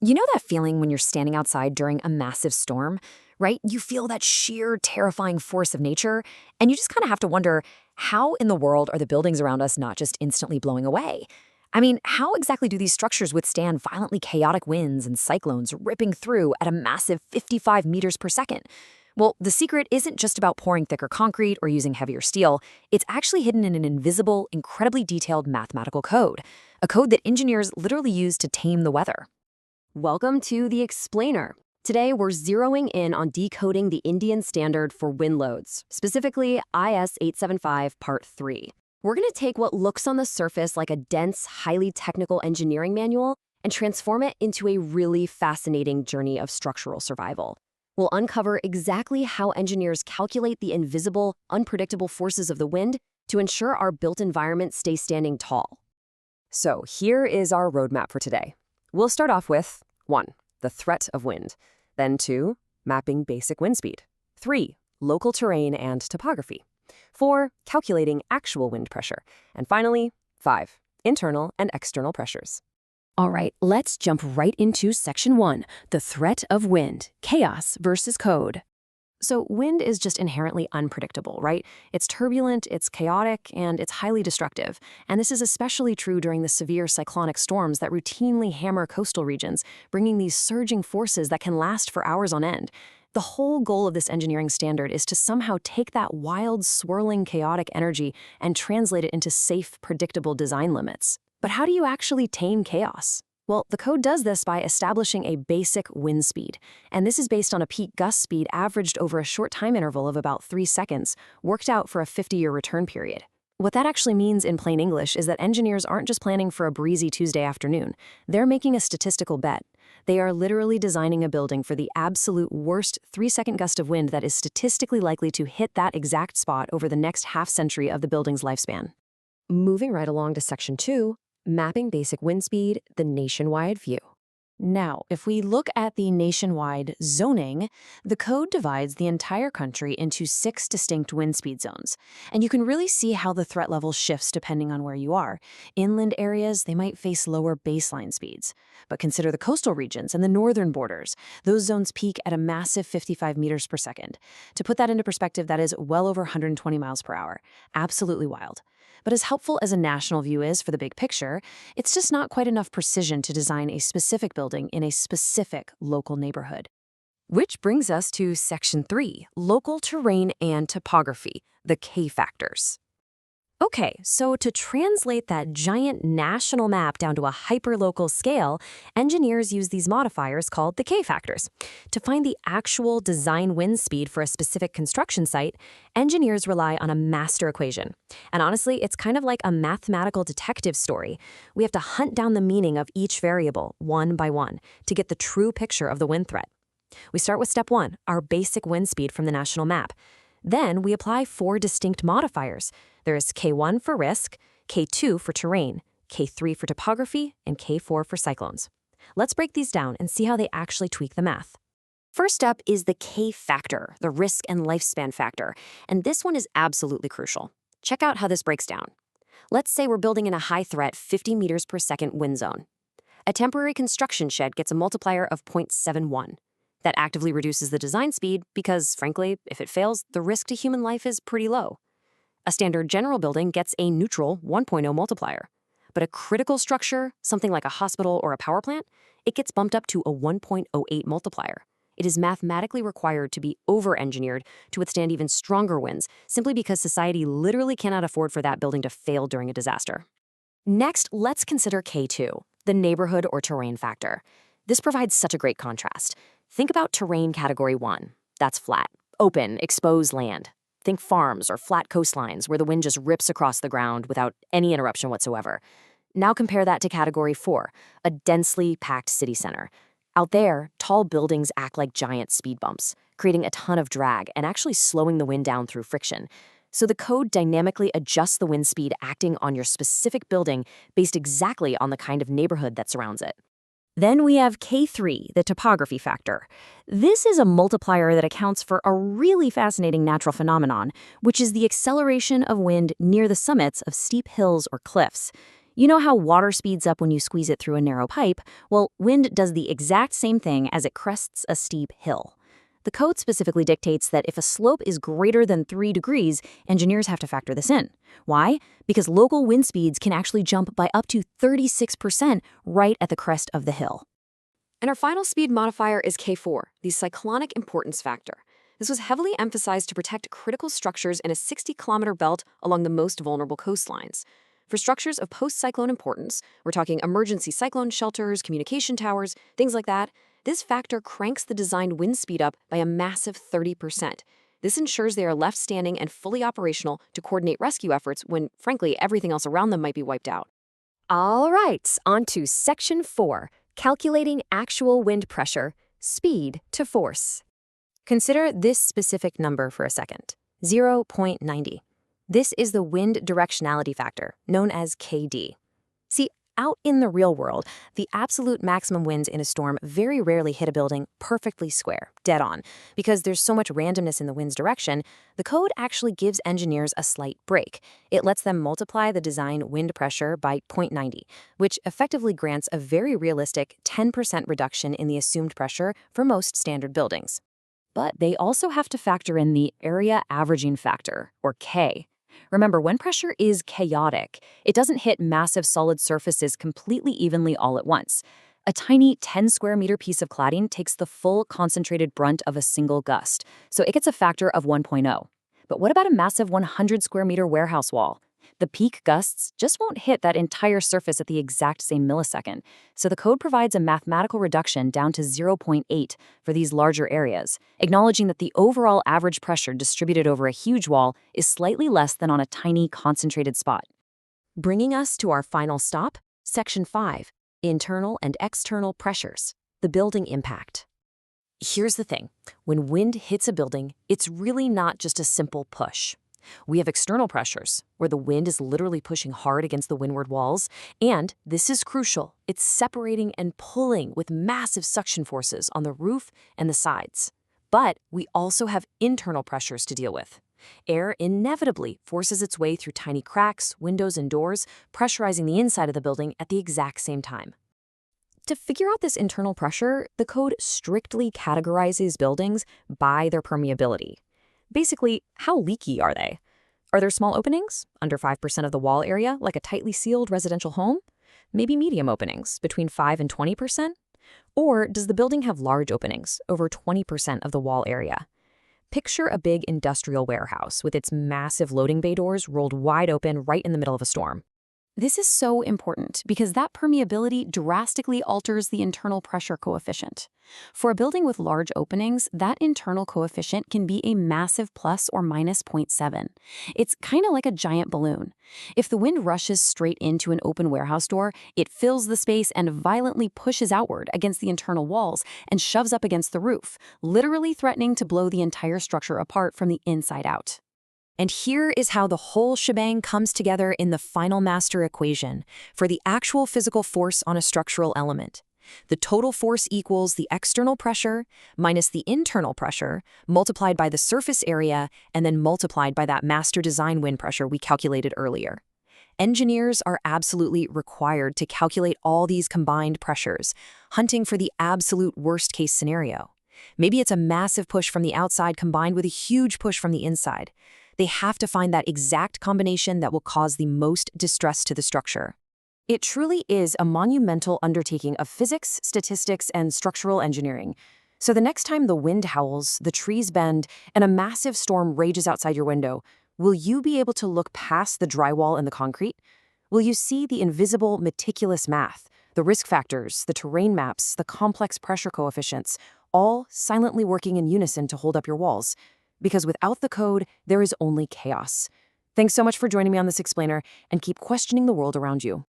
You know that feeling when you're standing outside during a massive storm, right? You feel that sheer, terrifying force of nature, and you just kind of have to wonder, how in the world are the buildings around us not just instantly blowing away? I mean, how exactly do these structures withstand violently chaotic winds and cyclones ripping through at a massive 55 meters per second? Well, the secret isn't just about pouring thicker concrete or using heavier steel. It's actually hidden in an invisible, incredibly detailed mathematical code, a code that engineers literally use to tame the weather. Welcome to The Explainer. Today, we're zeroing in on decoding the Indian standard for wind loads, specifically IS 875 Part 3. We're going to take what looks on the surface like a dense, highly technical engineering manual and transform it into a really fascinating journey of structural survival. We'll uncover exactly how engineers calculate the invisible, unpredictable forces of the wind to ensure our built environment stays standing tall. So here is our roadmap for today. We'll start off with 1. The threat of wind. Then 2. Mapping basic wind speed. 3. Local terrain and topography. 4. Calculating actual wind pressure. And finally, 5. Internal and external pressures. All right, let's jump right into Section 1, the threat of wind, chaos versus code. So wind is just inherently unpredictable, right? It's turbulent, it's chaotic, and it's highly destructive. And this is especially true during the severe cyclonic storms that routinely hammer coastal regions, bringing these surging forces that can last for hours on end. The whole goal of this engineering standard is to somehow take that wild, swirling, chaotic energy and translate it into safe, predictable design limits. But how do you actually tame chaos? Well, the code does this by establishing a basic wind speed, and this is based on a peak gust speed averaged over a short time interval of about 3 seconds, worked out for a 50-year return period. What that actually means in plain English is that engineers aren't just planning for a breezy Tuesday afternoon. They're making a statistical bet. They are literally designing a building for the absolute worst 3-second gust of wind that is statistically likely to hit that exact spot over the next half-century of the building's lifespan. Moving right along to Section 2, Mapping basic wind speed, the nationwide view. Now, if we look at the nationwide zoning, the code divides the entire country into 6 distinct wind speed zones. And you can really see how the threat level shifts depending on where you are. Inland areas, they might face lower baseline speeds. But consider the coastal regions and the northern borders. Those zones peak at a massive 55 meters per second. To put that into perspective, that is well over 120 miles per hour. Absolutely wild. But as helpful as a national view is for the big picture, it's just not quite enough precision to design a specific building in a specific local neighborhood. Which brings us to Section 3, Local Terrain and Topography, the K factors. Okay, so to translate that giant national map down to a hyperlocal scale, engineers use these modifiers called the K factors. To find the actual design wind speed for a specific construction site, engineers rely on a master equation. And honestly, it's kind of like a mathematical detective story. We have to hunt down the meaning of each variable, one by one, to get the true picture of the wind threat. We start with step 1, our basic wind speed from the national map. Then we apply 4 distinct modifiers. There is K1 for risk, K2 for terrain, K3 for topography, and K4 for cyclones. Let's break these down and see how they actually tweak the math. First up is the K factor, the risk and lifespan factor, and this one is absolutely crucial. Check out how this breaks down. Let's say we're building in a high-threat 50 meters per second wind zone. A temporary construction shed gets a multiplier of 0.71. That actively reduces the design speed because, frankly, if it fails, the risk to human life is pretty low. A standard general building gets a neutral 1.0 multiplier. But a critical structure, something like a hospital or a power plant, it gets bumped up to a 1.08 multiplier. It is mathematically required to be over-engineered to withstand even stronger winds, simply because society literally cannot afford for that building to fail during a disaster. Next, let's consider K2, the neighborhood or terrain factor. This provides such a great contrast. Think about terrain category 1. That's flat, open, exposed land. Think farms or flat coastlines where the wind just rips across the ground without any interruption whatsoever. Now compare that to category 4, a densely packed city center. Out there, tall buildings act like giant speed bumps, creating a ton of drag and actually slowing the wind down through friction. So the code dynamically adjusts the wind speed acting on your specific building based exactly on the kind of neighborhood that surrounds it. Then we have K3, the topography factor. This is a multiplier that accounts for a really fascinating natural phenomenon, which is the acceleration of wind near the summits of steep hills or cliffs. You know how water speeds up when you squeeze it through a narrow pipe? Well, wind does the exact same thing as it crests a steep hill. The code specifically dictates that if a slope is greater than 3 degrees, engineers have to factor this in. Why? Because local wind speeds can actually jump by up to 36% right at the crest of the hill. And our final speed modifier is K4, the cyclonic importance factor. This was heavily emphasized to protect critical structures in a 60-kilometer belt along the most vulnerable coastlines. For structures of post-cyclone importance, we're talking emergency cyclone shelters, communication towers, things like that, this factor cranks the designed wind speed up by a massive 30%. This ensures they are left standing and fully operational to coordinate rescue efforts when, frankly, everything else around them might be wiped out. All right, on to Section 4, calculating actual wind pressure, speed to force. Consider this specific number for a second, 0.90. This is the wind directionality factor, known as KD. See, out in the real world, the absolute maximum winds in a storm very rarely hit a building perfectly square, dead on. Because there's so much randomness in the wind's direction, the code actually gives engineers a slight break. It lets them multiply the design wind pressure by 0.90, which effectively grants a very realistic 10% reduction in the assumed pressure for most standard buildings. But they also have to factor in the area averaging factor, or K. Remember, when pressure is chaotic, it doesn't hit massive solid surfaces completely evenly all at once. A tiny 10-square-meter piece of cladding takes the full concentrated brunt of a single gust, so it gets a factor of 1.0. But what about a massive 100-square-meter warehouse wall? The peak gusts just won't hit that entire surface at the exact same millisecond, so the code provides a mathematical reduction down to 0.8 for these larger areas, acknowledging that the overall average pressure distributed over a huge wall is slightly less than on a tiny, concentrated spot. Bringing us to our final stop, Section 5, internal and external pressures, the building impact. Here's the thing. When wind hits a building, it's really not just a simple push. We have external pressures, where the wind is literally pushing hard against the windward walls, and this is crucial, it's separating and pulling with massive suction forces on the roof and the sides. But we also have internal pressures to deal with. Air inevitably forces its way through tiny cracks, windows, and doors, pressurizing the inside of the building at the exact same time. To figure out this internal pressure, the code strictly categorizes buildings by their permeability. Basically, how leaky are they? Are there small openings, under 5% of the wall area, like a tightly sealed residential home? Maybe medium openings, between 5 and 20%? Or does the building have large openings, over 20% of the wall area? Picture a big industrial warehouse with its massive loading bay doors rolled wide open right in the middle of a storm. This is so important because that permeability drastically alters the internal pressure coefficient. For a building with large openings, that internal coefficient can be a massive plus or minus 0.7. It's kind of like a giant balloon. If the wind rushes straight into an open warehouse door, it fills the space and violently pushes outward against the internal walls and shoves up against the roof, literally threatening to blow the entire structure apart from the inside out. And here is how the whole shebang comes together in the final master equation for the actual physical force on a structural element. The total force equals the external pressure minus the internal pressure multiplied by the surface area and then multiplied by that master design wind pressure we calculated earlier. Engineers are absolutely required to calculate all these combined pressures, hunting for the absolute worst-case scenario. Maybe it's a massive push from the outside combined with a huge push from the inside. They have to find that exact combination that will cause the most distress to the structure. It truly is a monumental undertaking of physics, statistics, and structural engineering. So the next time the wind howls, the trees bend, and a massive storm rages outside your window, will you be able to look past the drywall and the concrete? Will you see the invisible, meticulous math, the risk factors, the terrain maps, the complex pressure coefficients, all silently working in unison to hold up your walls? Because without the code, there is only chaos. Thanks so much for joining me on this explainer, and keep questioning the world around you.